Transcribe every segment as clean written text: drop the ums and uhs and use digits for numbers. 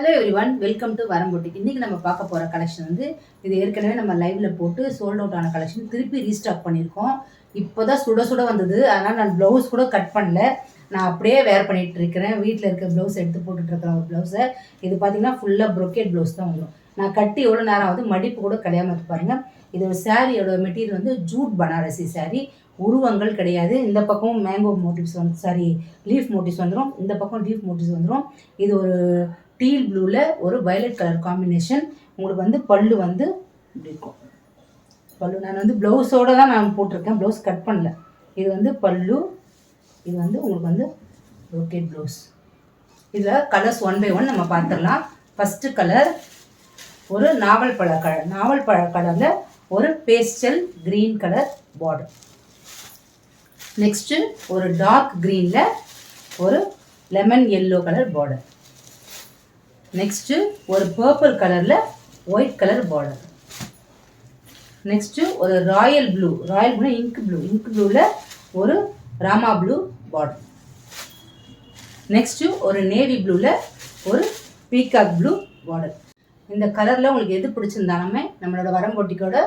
Hello everyone, welcome to வரம் boutique. இன்றைக்கி நம்ம பார்க்க போகிற கலெக்ஷன் வந்து இது ஏற்கனவே நம்ம லைவில் போட்டு சோல்ட் அவுட் ஆன கலெக்ஷன் திருப்பி ரீஸ்டாக் பண்ணியிருக்கோம். இப்போ தான் சுட சுட வந்தது, அதனால் நான் ப்ளவுஸ் கூட கட் பண்ணல, நான் அப்படியே வேர் பண்ணிகிட்டு இருக்கிறேன். வீட்டில் இருக்க ப்ளவுஸ் எடுத்து போட்டுட்ருக்கிறேன் ஒரு ப்ளவுஸை. இது பார்த்திங்கன்னா ஃபுல்லாக ப்ரொக்கேட் ப்ளவுஸ் தான் வந்துடும். நான் கட்டி எவ்வளோ நேரம் ஆகுது, மடிப்பு கூட கிடையாமல் பாருங்கள். இது ஒரு சாரியோட மெட்டீரியல் வந்து ஜூட் பனாரசி சாரீ, உருவங்கள் கிடையாது. இந்த பக்கம் மேங்கோ மோட்டிவ்ஸ் வந்து சாரி லீஃப் மோட்டிவ்ஸ் வந்துடும், இந்த பக்கம் லீஃப் மோட்டிவ்ஸ் வந்துடும். இது ஒரு டீல் ப்ளூவில் ஒரு வயலட் கலர் காம்பினேஷன். உங்களுக்கு வந்து பல்லு வந்து இப்படி இருக்கும். பல்லு நான் வந்து ப்ளவுஸோடு தான் நான் போட்டிருக்கேன், ப்ளவுஸ் கட் பண்ணல. இது வந்து பல்லு, இது வந்து உங்களுக்கு வந்து ப்ரோக்கேட் ப்ளவுஸ். இதில் கலர்ஸ் 1 by 1 நம்ம பார்த்துடலாம். ஃபஸ்ட்டு கலர் ஒரு நாவல் பழ கலரில் ஒரு pastel green colour border. Next ஒரு டார்க் க்ரீனில் ஒரு lemon yellow colour border. Next ஒரு பர்பிள் கலரில் ஒயிட் கலர் பார்டர். நெக்ஸ்ட்டு ஒரு ராயல் ப்ளூ இங்க் ப்ளூவில் ஒரு ராமா ப்ளூ பார்டர். நெக்ஸ்ட்டு ஒரு நேவி ப்ளூவில் ஒரு பீகாக் ப்ளூ பார்டர். இந்த கலரில் உங்களுக்கு எது பிடிச்சிருந்தாலுமே நம்மளோட வரம் பொட்டிக்கோட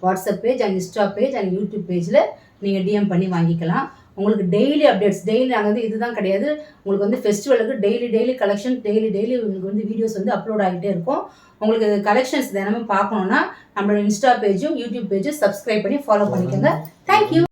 WhatsApp page and Insta page and YouTube பேஜில் நீங்கள் டிஎம் பண்ணி வாங்கிக்கலாம். உங்களுக்கு டெய்லி அப்டேட்ஸ், டெய்லி நாங்கள் வந்து இதுதான் கிடையாது, உங்களுக்கு வந்து ஃபெஸ்டிவலுக்கு டெய்லி கலெக்ஷன், டெய்லி உங்களுக்கு வந்து வீடியோஸ் வந்து அப்லோட் ஆகிட்டே இருக்கும். உங்களுக்கு கலெக்ஷன்ஸ் தினமும் பார்க்கணுன்னா நம்மளோட இன்ஸ்டா பேஜும் யூடியூப் பேஜும் சப்ஸ்கிரைப் பண்ணி ஃபாலோ பண்ணிக்கோங்க. தேங்க்யூ.